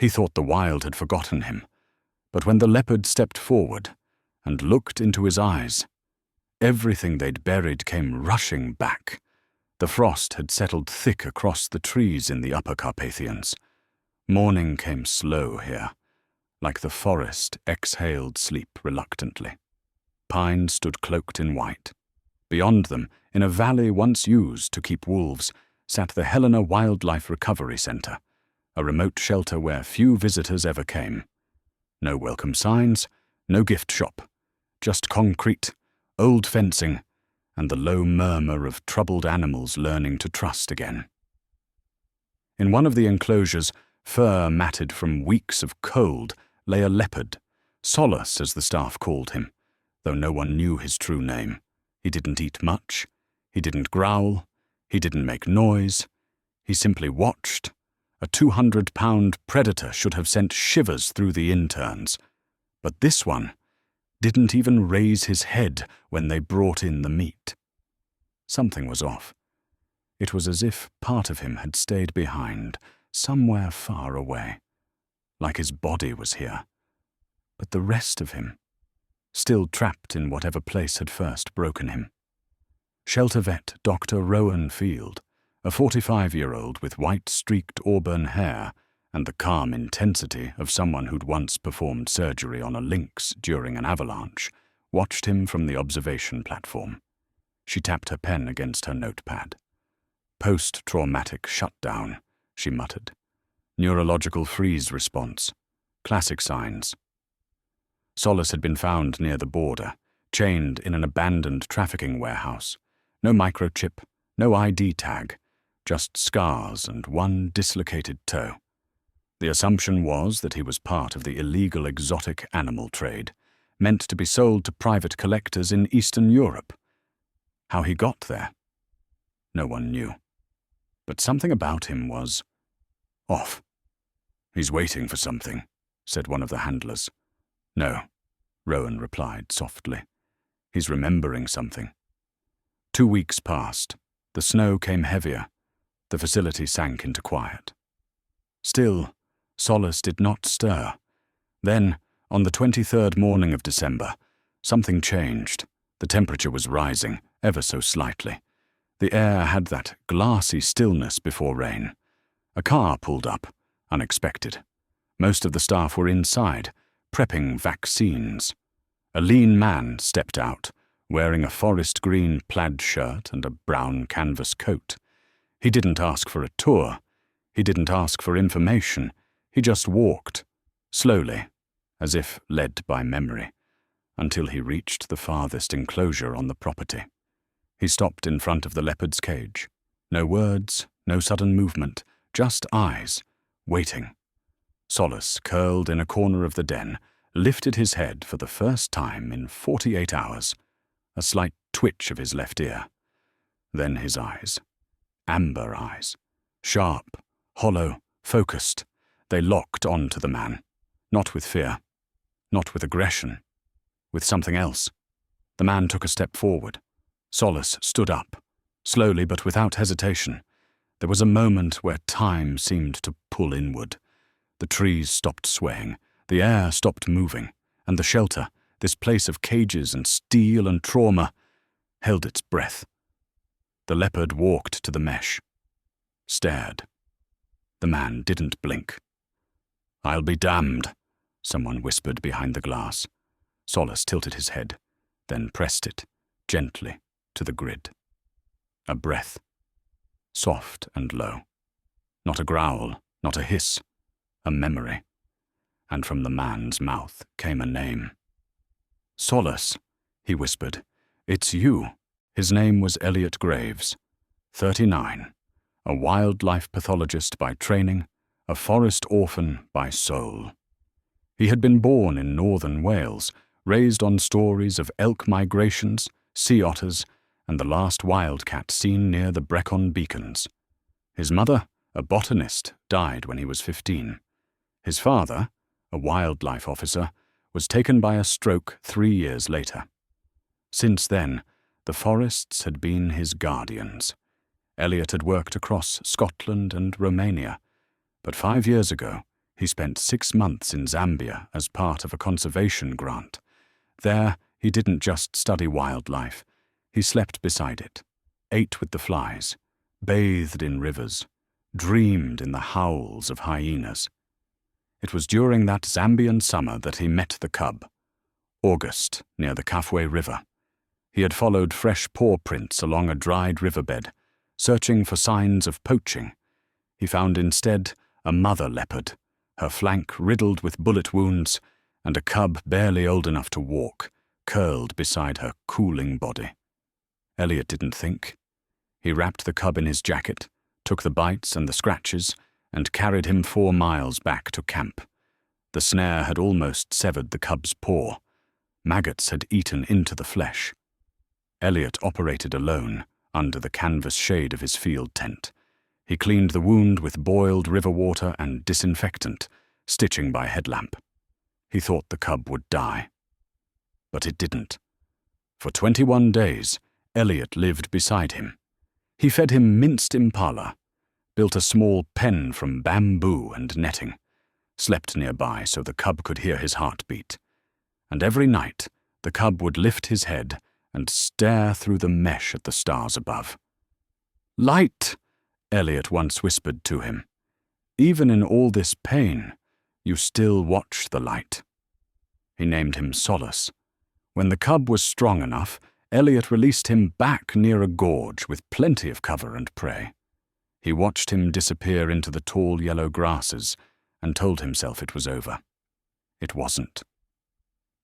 He thought the wild had forgotten him, but when the leopard stepped forward and looked into his eyes, everything they'd buried came rushing back. The frost had settled thick across the trees in the Upper Carpathians. Morning came slow here, like the forest exhaled sleep reluctantly. Pines stood cloaked in white. Beyond them, in a valley once used to keep wolves, sat the Helena Wildlife Recovery Center, a remote shelter where few visitors ever came. No welcome signs, no gift shop, just concrete, old fencing, and the low murmur of troubled animals learning to trust again. In one of the enclosures, fur matted from weeks of cold, lay a leopard, Solace as the staff called him, though no one knew his true name. He didn't eat much, he didn't growl, he didn't make noise, he simply watched. A 200-pound predator should have sent shivers through the interns, but this one didn't even raise his head when they brought in the meat. Something was off. It was as if part of him had stayed behind, somewhere far away, like his body was here, but the rest of him, still trapped in whatever place had first broken him. Shelter vet Dr. Rowan Field, a 45-year-old with white-streaked auburn hair and the calm intensity of someone who'd once performed surgery on a lynx during an avalanche, watched him from the observation platform. She tapped her pen against her notepad. Post-traumatic shutdown, she muttered. Neurological freeze response. Classic signs. Solace had been found near the border, chained in an abandoned trafficking warehouse. No microchip, no ID tag, just scars and one dislocated toe. The assumption was that he was part of the illegal exotic animal trade, meant to be sold to private collectors in Eastern Europe. How he got there, no one knew. But something about him was off. "He's waiting for something," said one of the handlers. "No," Rowan replied softly. "He's remembering something." 2 weeks passed. The snow came heavier. The facility sank into quiet. Still, Solace did not stir. Then, on the 23rd morning of December, something changed. The temperature was rising, ever so slightly. The air had that glassy stillness before rain. A car pulled up, unexpected. Most of the staff were inside, prepping vaccines. A lean man stepped out, wearing a forest green plaid shirt and a brown canvas coat. He didn't ask for a tour. He didn't ask for information. He just walked, slowly, as if led by memory, until he reached the farthest enclosure on the property. He stopped in front of the leopard's cage. No words, no sudden movement, just eyes, waiting. Solace, curled in a corner of the den, lifted his head for the first time in 48 hours, a slight twitch of his left ear. Then his eyes, amber eyes, sharp, hollow, focused. They locked onto the man, not with fear, not with aggression, with something else. The man took a step forward. Solace stood up, slowly but without hesitation. There was a moment where time seemed to pull inward. The trees stopped swaying, the air stopped moving, and the shelter, this place of cages and steel and trauma, held its breath. The leopard walked to the mesh, stared. The man didn't blink. "I'll be damned," someone whispered behind the glass. Solace tilted his head, then pressed it, gently, to the grid. A breath, soft and low. Not a growl, not a hiss, a memory. And from the man's mouth came a name. "Solace," he whispered. "It's you." His name was Elliot Graves, 39, a wildlife pathologist by training, a forest orphan by soul. He had been born in northern Wales, raised on stories of elk migrations, sea otters, and the last wildcat seen near the Brecon Beacons. His mother, a botanist, died when he was 15. His father, a wildlife officer, was taken by a stroke 3 years later. Since then, the forests had been his guardians. Elliot had worked across Scotland and Romania, but 5 years ago, He spent 6 months in Zambia as part of a conservation grant. There, he didn't just study wildlife. He slept beside it, ate with the flies, bathed in rivers, dreamed in the howls of hyenas. It was during that Zambian summer that he met the cub. August, near the Kafue River. He had followed fresh paw prints along a dried riverbed, searching for signs of poaching. He found instead a mother leopard, her flank riddled with bullet wounds, and a cub barely old enough to walk, curled beside her cooling body. Elliot didn't think. He wrapped the cub in his jacket, took the bites and the scratches, and carried him 4 miles back to camp. The snare had almost severed the cub's paw. Maggots had eaten into the flesh. Elliot operated alone, under the canvas shade of his field tent. He cleaned the wound with boiled river water and disinfectant, stitching by headlamp. He thought the cub would die. But it didn't. For 21 days, Elliot lived beside him. He fed him minced impala, built a small pen from bamboo and netting, slept nearby so the cub could hear his heartbeat. And every night, the cub would lift his head and stare through the mesh at the stars above. "Light!" Elliot once whispered to him. "Even in all this pain, you still watch the light." He named him Solace. When the cub was strong enough, Elliot released him back near a gorge with plenty of cover and prey. He watched him disappear into the tall yellow grasses and told himself it was over. It wasn't.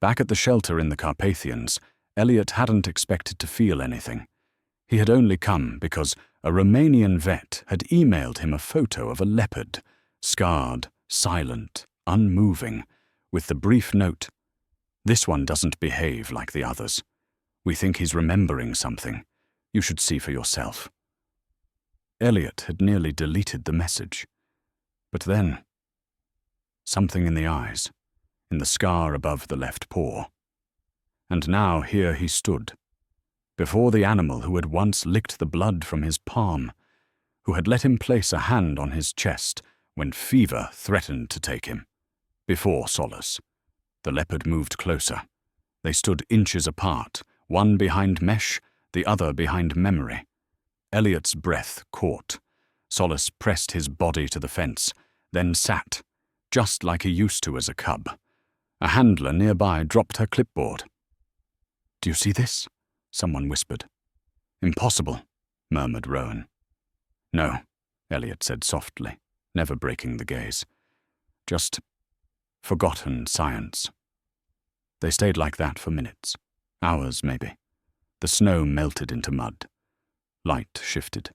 Back at the shelter in the Carpathians, Elliot hadn't expected to feel anything. He had only come because a Romanian vet had emailed him a photo of a leopard, scarred, silent, unmoving, with the brief note, "This one doesn't behave like the others. We think he's remembering something. You should see for yourself." Elliot had nearly deleted the message. But then, something in the eyes, in the scar above the left paw. And now here he stood, before the animal who had once licked the blood from his palm, who had let him place a hand on his chest when fever threatened to take him. Before Solace. The leopard moved closer. They stood inches apart, one behind mesh, the other behind memory. Elliot's breath caught. Solace pressed his body to the fence, then sat, just like he used to as a cub. A handler nearby dropped her clipboard. "Do you see this?" someone whispered. "Impossible," murmured Rowan. "No," Elliot said softly, never breaking the gaze. "Just forgotten science." They stayed like that for minutes, hours maybe. The snow melted into mud. Light shifted.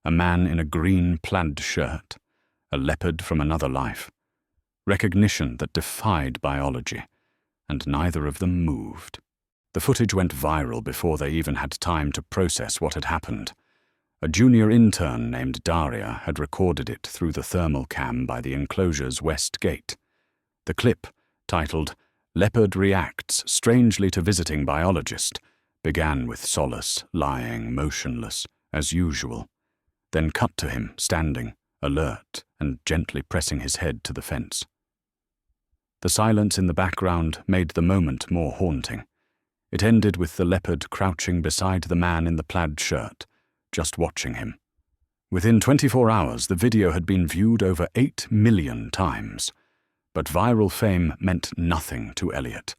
A man in a green plaid shirt, a leopard from another life. Recognition that defied biology, and neither of them moved. The footage went viral before they even had time to process what had happened. A junior intern named Daria had recorded it through the thermal cam by the enclosure's west gate. The clip, titled "Leopard Reacts Strangely to Visiting Biologist," began with Solace lying motionless, as usual, then cut to him standing, alert, and gently pressing his head to the fence. The silence in the background made the moment more haunting. It ended with the leopard crouching beside the man in the plaid shirt, just watching him. Within 24 hours, the video had been viewed over 8 million times. But viral fame meant nothing to Elliot.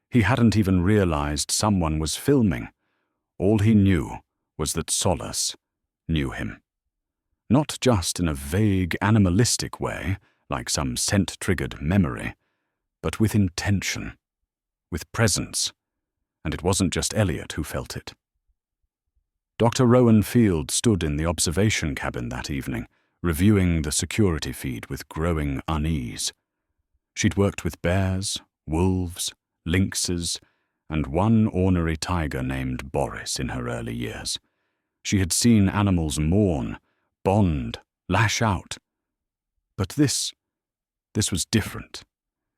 He hadn't even realized someone was filming. All he knew was that Solace knew him. Not just in a vague, animalistic way, like some scent-triggered memory, but with intention, with presence. And it wasn't just Elliot who felt it. Dr. Rowan Field stood in the observation cabin that evening, reviewing the security feed with growing unease. She'd worked with bears, wolves, lynxes, and one ornery tiger named Boris in her early years. She had seen animals mourn, bond, lash out. But this was different.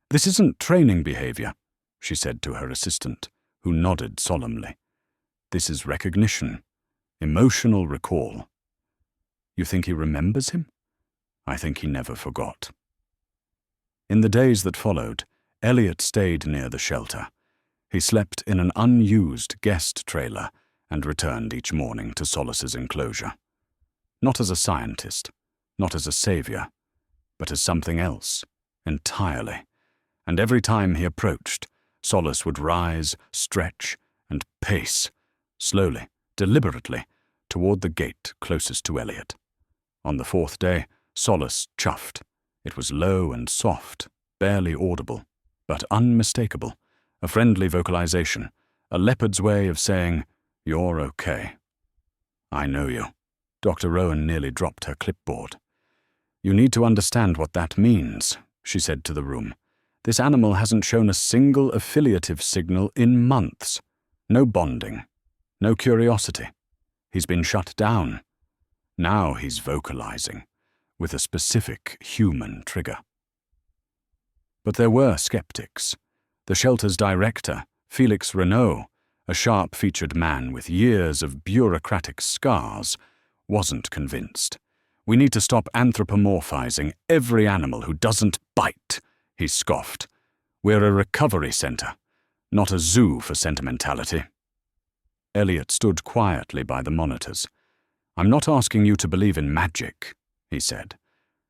"This isn't training behavior," she said to her assistant, who nodded solemnly. "This is recognition, emotional recall." "You think he remembers him?" "I think he never forgot." In the days that followed, Elliot stayed near the shelter. He slept in an unused guest trailer and returned each morning to Solace's enclosure. Not as a scientist, not as a savior, but as something else, entirely. And every time he approached, Solace would rise, stretch, and pace, slowly, deliberately, toward the gate closest to Elliot. On the fourth day, Solace chuffed. It was low and soft, barely audible, but unmistakable, a friendly vocalization, a leopard's way of saying, "You're okay." "I know you." Dr. Rowan nearly dropped her clipboard. "You need to understand what that means," she said to the room. "This animal hasn't shown a single affiliative signal in months. No bonding, no curiosity. He's been shut down. Now he's vocalizing, with a specific human trigger." But there were skeptics. The shelter's director, Felix Renault, a sharp-featured man with years of bureaucratic scars, wasn't convinced. "We need to stop anthropomorphizing every animal who doesn't bite," he scoffed. "We're a recovery center, not a zoo for sentimentality." Elliot stood quietly by the monitors. "I'm not asking you to believe in magic," he said.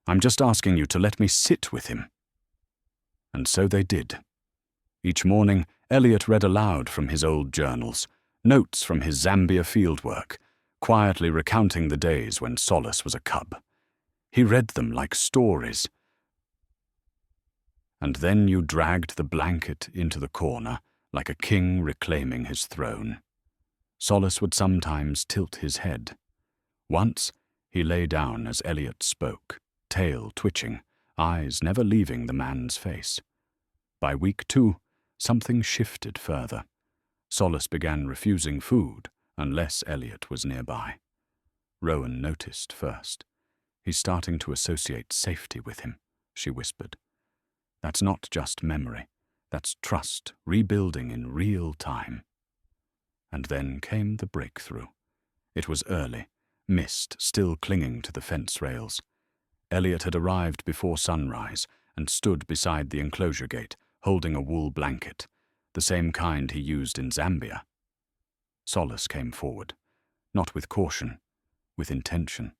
"I'm just asking you to let me sit with him." And so they did. Each morning, Elliot read aloud from his old journals, notes from his Zambia fieldwork, quietly recounting the days when Solace was a cub. He read them like stories. And then you dragged the blanket into the corner, like a king reclaiming his throne. Solace would sometimes tilt his head. Once, he lay down as Elliot spoke, tail twitching, eyes never leaving the man's face. By week 2, something shifted further. Solace began refusing food unless Elliot was nearby. Rowan noticed first. "He's starting to associate safety with him," she whispered. "That's not just memory. That's trust rebuilding in real time." And then came the breakthrough. It was early, mist still clinging to the fence rails. Elliot had arrived before sunrise and stood beside the enclosure gate, holding a wool blanket, the same kind he used in Zambia. Solace came forward, not with caution, with intention.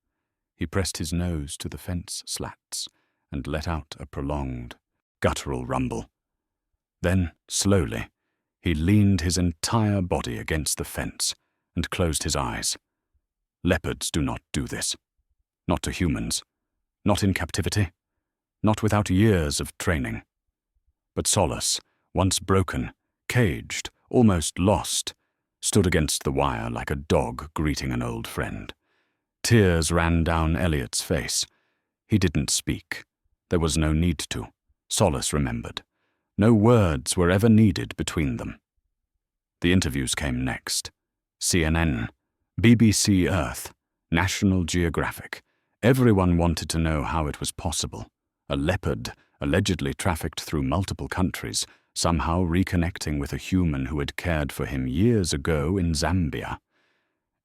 He pressed his nose to the fence slats and let out a prolonged, guttural rumble. Then, slowly, he leaned his entire body against the fence and closed his eyes. Leopards do not do this. Not to humans. Not in captivity. Not without years of training. But Solace, once broken, caged, almost lost, stood against the wire like a dog greeting an old friend. Tears ran down Elliot's face. He didn't speak. There was no need to. Solace remembered. No words were ever needed between them. The interviews came next. CNN, BBC Earth, National Geographic. Everyone wanted to know how it was possible. A leopard, allegedly trafficked through multiple countries, somehow reconnecting with a human who had cared for him years ago in Zambia.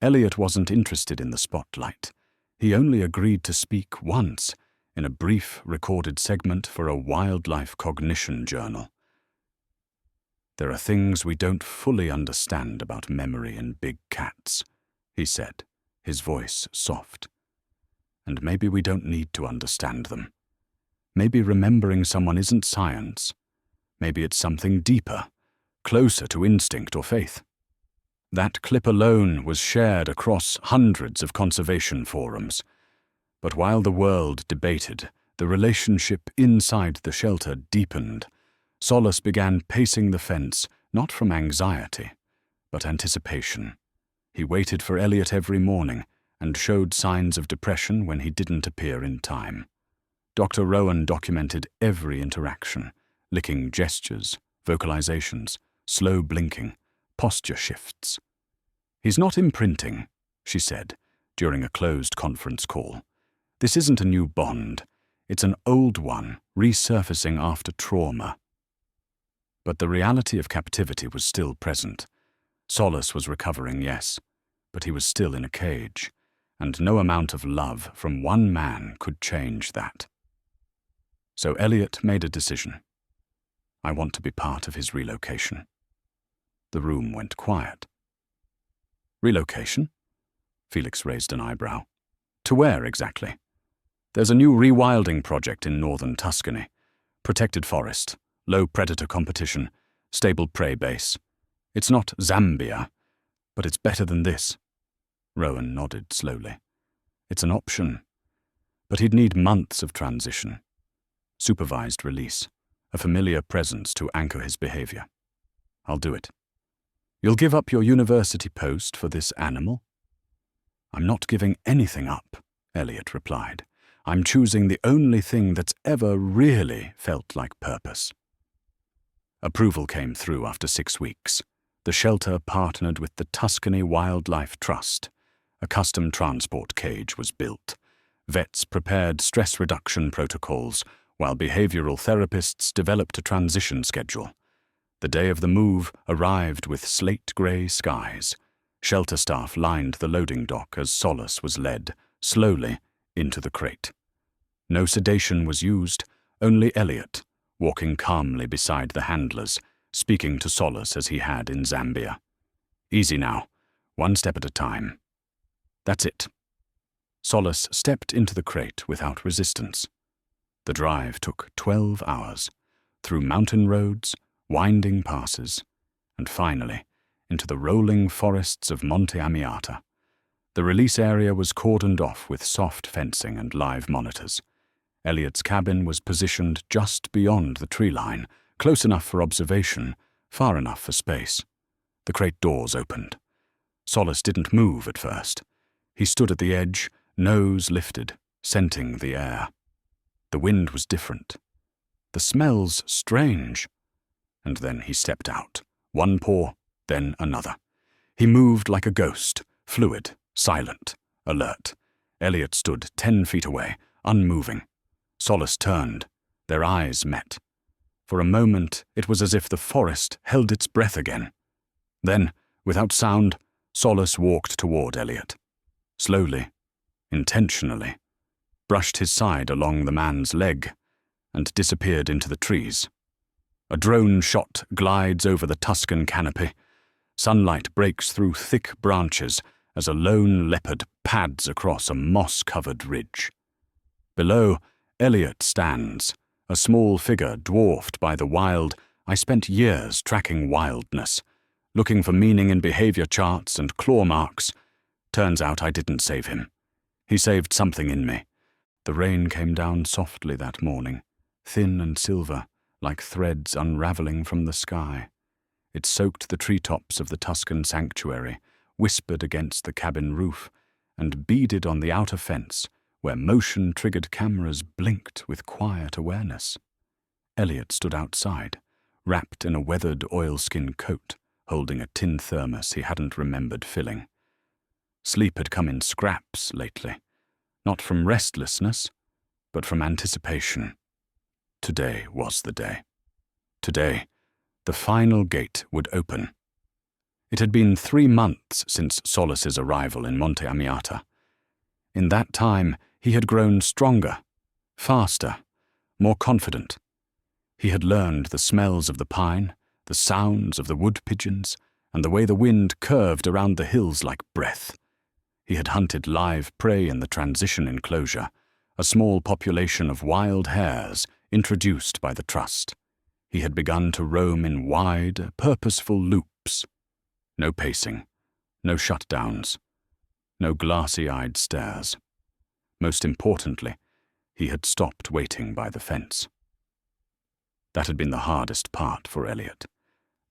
Elliot wasn't interested in the spotlight. He only agreed to speak once, in a brief recorded segment for a wildlife cognition journal. "There are things we don't fully understand about memory in big cats," he said, his voice soft. "And maybe we don't need to understand them. Maybe remembering someone isn't science. Maybe it's something deeper, closer to instinct or faith." That clip alone was shared across hundreds of conservation forums. But while the world debated, the relationship inside the shelter deepened. Solace began pacing the fence, not from anxiety, but anticipation. He waited for Elliot every morning and showed signs of depression when he didn't appear in time. Dr. Rowan documented every interaction, licking gestures, vocalizations, slow blinking, posture shifts. "He's not imprinting," she said, during a closed conference call. "This isn't a new bond. It's an old one, resurfacing after trauma." But the reality of captivity was still present. Solace was recovering, yes, but he was still in a cage, and no amount of love from one man could change that. So Elliot made a decision. I want to be part of his relocation. The room went quiet. Relocation? Felix raised an eyebrow. To where exactly? There's a new rewilding project in northern Tuscany. Protected forest, low predator competition, stable prey base. It's not Zambia, but it's better than this. Rowan nodded slowly. It's an option, but he'd need months of transition. Supervised release, a familiar presence to anchor his behavior. I'll do it. You'll give up your university post for this animal? I'm not giving anything up, Elliot replied. I'm choosing the only thing that's ever really felt like purpose. Approval came through after 6 weeks. The shelter partnered with the Tuscany Wildlife Trust. A custom transport cage was built. Vets prepared stress reduction protocols, while behavioral therapists developed a transition schedule. The day of the move arrived with slate-grey skies. Shelter staff lined the loading dock as Solace was led, slowly, into the crate. No sedation was used, only Elliot, walking calmly beside the handlers, speaking to Solace as he had in Zambia. Easy now, one step at a time. That's it. Solace stepped into the crate without resistance. The drive took 12 hours, through mountain roads, winding passes, and finally, into the rolling forests of Monte Amiata. The release area was cordoned off with soft fencing and live monitors. Elliot's cabin was positioned just beyond the tree line, close enough for observation, far enough for space. The crate doors opened. Solace didn't move at first. He stood at the edge, nose lifted, scenting the air. The wind was different. The smells strange. And then he stepped out, one paw, then another. He moved like a ghost, fluid, silent, alert. Elliot stood 10 feet away, unmoving. Solace turned. Their eyes met. For a moment, it was as if the forest held its breath again. Then, without sound, Solace walked toward Elliot. Slowly, intentionally, brushed his side along the man's leg, and disappeared into the trees. A drone shot glides over the Tuscan canopy. Sunlight breaks through thick branches as a lone leopard pads across a moss-covered ridge. Below, Elliot stands, a small figure dwarfed by the wild. I spent years tracking wildness, looking for meaning in behavior charts and claw marks. Turns out I didn't save him. He saved something in me. The rain came down softly that morning, thin and silver, like threads unraveling from the sky. It soaked the treetops of the Tuscan sanctuary, whispered against the cabin roof, and beaded on the outer fence, where motion-triggered cameras blinked with quiet awareness. Elliot stood outside, wrapped in a weathered oilskin coat, holding a tin thermos he hadn't remembered filling. Sleep had come in scraps lately, not from restlessness, but from anticipation. Today was the day. Today, the final gate would open. It had been 3 months since Solace's arrival in Monte Amiata. In that time, he had grown stronger, faster, more confident. He had learned the smells of the pine, the sounds of the wood pigeons, and the way the wind curved around the hills like breath. He had hunted live prey in the transition enclosure, a small population of wild hares introduced by the trust. He had begun to roam in wide, purposeful loops. No pacing, no shutdowns, no glassy-eyed stares. Most importantly, he had stopped waiting by the fence. That had been the hardest part for Elliot.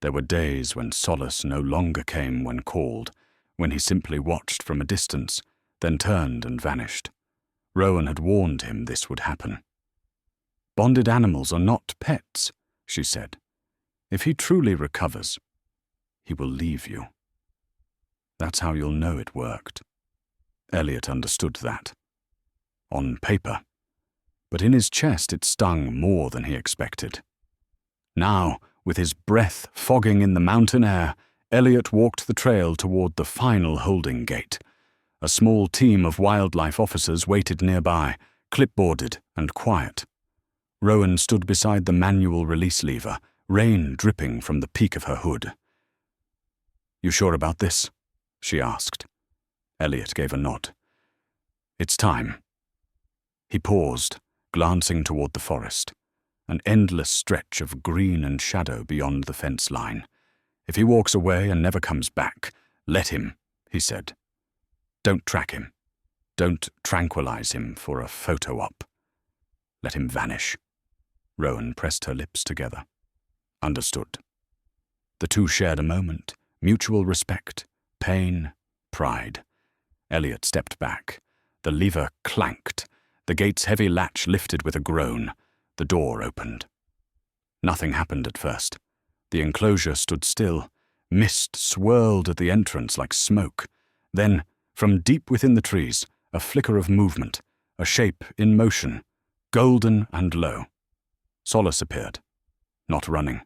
There were days when solace no longer came when called, when he simply watched from a distance, then turned and vanished. Rowan had warned him this would happen. "Bonded animals are not pets," she said. "If he truly recovers, he will leave you." That's how you'll know it worked. Elliot understood that. On paper. But in his chest it stung more than he expected. Now, with his breath fogging in the mountain air, Elliot walked the trail toward the final holding gate. A small team of wildlife officers waited nearby, clipboarded and quiet. Rowan stood beside the manual release lever, rain dripping from the peak of her hood. "You sure about this?" she asked. Elliot gave a nod. "It's time." He paused, glancing toward the forest, an endless stretch of green and shadow beyond the fence line. "If he walks away and never comes back, let him," he said. "Don't track him. Don't tranquilize him for a photo op. Let him vanish." Rowan pressed her lips together. "Understood." The two shared a moment, mutual respect, pain, pride. Elliot stepped back. The lever clanked. The gate's heavy latch lifted with a groan. The door opened. Nothing happened at first. The enclosure stood still. Mist swirled at the entrance like smoke. Then, from deep within the trees, a flicker of movement, a shape in motion, golden and low. Solace appeared. Not running,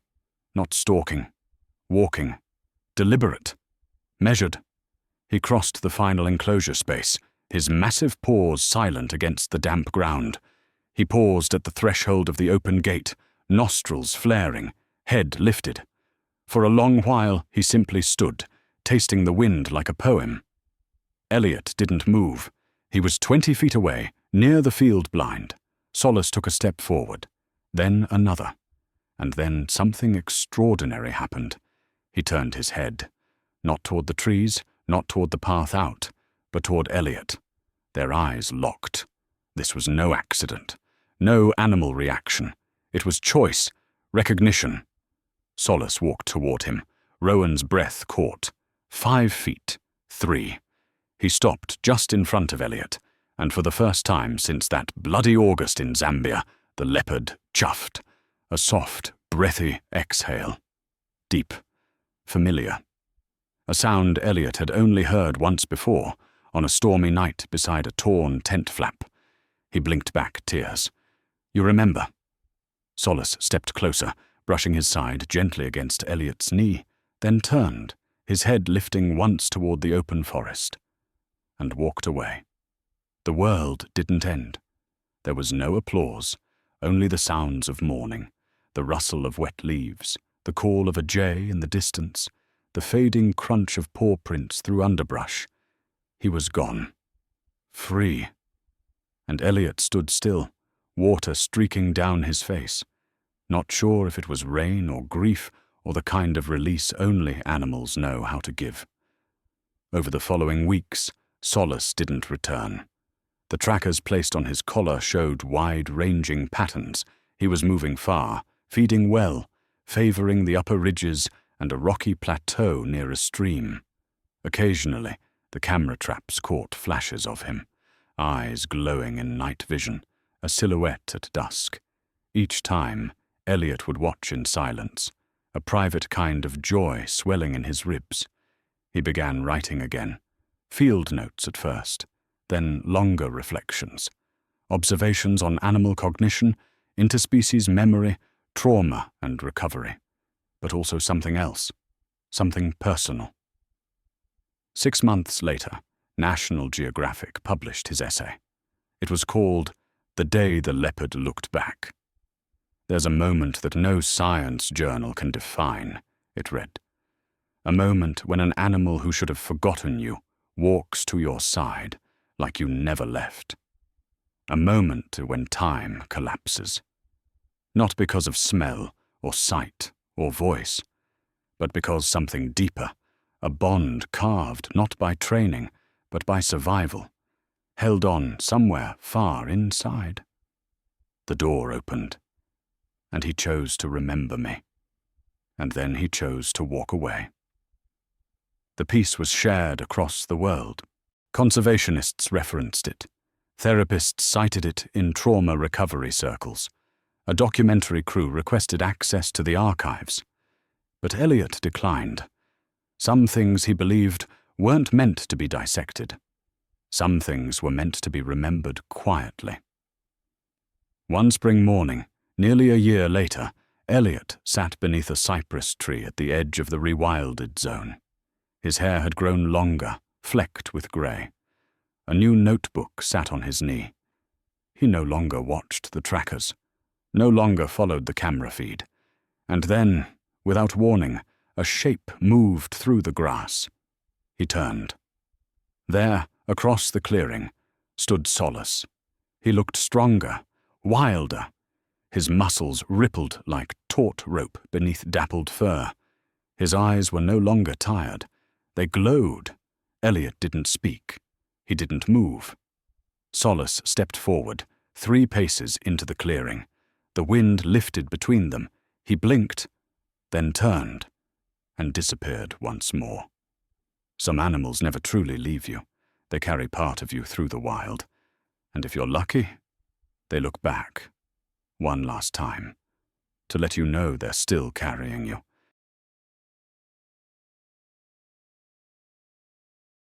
not stalking, walking, deliberate, measured. He crossed the final enclosure space, his massive paws silent against the damp ground. He paused at the threshold of the open gate, nostrils flaring, head lifted. For a long while he simply stood, tasting the wind like a poem. Elliot didn't move. He was 20 feet away, near the field blind. Solace took a step forward, then another. And then something extraordinary happened. He turned his head, not toward the trees, not toward the path out, but toward Elliot. Their eyes locked. This was no accident, no animal reaction. It was choice, recognition. Solace walked toward him. Rowan's breath caught. 5 feet, 3. He stopped just in front of Elliot, and for the first time since that bloody August in Zambia, the leopard chuffed. A soft, breathy exhale. Deep, familiar. A sound Elliot had only heard once before, on a stormy night beside a torn tent flap. He blinked back tears. "You remember?" Solace stepped closer, brushing his side gently against Elliot's knee, then turned, his head lifting once toward the open forest, and walked away. The world didn't end. There was no applause, only the sounds of mourning, the rustle of wet leaves, the call of a jay in the distance, the fading crunch of paw prints through underbrush. He was gone. Free. And Elliot stood still, water streaking down his face, not sure if it was rain or grief or the kind of release only animals know how to give. Over the following weeks, Solace didn't return. The trackers placed on his collar showed wide-ranging patterns. He was moving far, feeding well, favoring the upper ridges and a rocky plateau near a stream. Occasionally, the camera traps caught flashes of him, eyes glowing in night vision, a silhouette at dusk. Each time, Elliot would watch in silence, a private kind of joy swelling in his ribs. He began writing again, field notes at first, then longer reflections, observations on animal cognition, interspecies memory, trauma and recovery, but also something else, something personal. 6 months later, National Geographic published his essay. It was called "The Day the Leopard Looked Back." "There's a moment that no science journal can define," it read. "A moment when an animal who should have forgotten you walks to your side like you never left. A moment when time collapses. Not because of smell or sight or voice, but because something deeper, a bond carved not by training, but by survival, held on somewhere far inside." The door opened, and he chose to remember me. And then he chose to walk away. The piece was shared across the world. Conservationists referenced it. Therapists cited it in trauma recovery circles. A documentary crew requested access to the archives. But Elliot declined. Some things, he believed, weren't meant to be dissected. Some things were meant to be remembered quietly. One spring morning, nearly a year later, Elliot sat beneath a cypress tree at the edge of the rewilded zone. His hair had grown longer, flecked with grey. A new notebook sat on his knee. He no longer watched the trackers. no longer followed the camera feed. And then, without warning, a shape moved through the grass. He turned. There, across the clearing, stood Solace. He looked stronger, wilder. His muscles rippled like taut rope beneath dappled fur. His eyes were no longer tired. They glowed. Elliot didn't speak. He didn't move. Solace stepped forward, 3 paces into the clearing. The wind lifted between them. He blinked, then turned, and disappeared once more. Some animals never truly leave you. They carry part of you through the wild. And if you're lucky, they look back, one last time, to let you know they're still carrying you.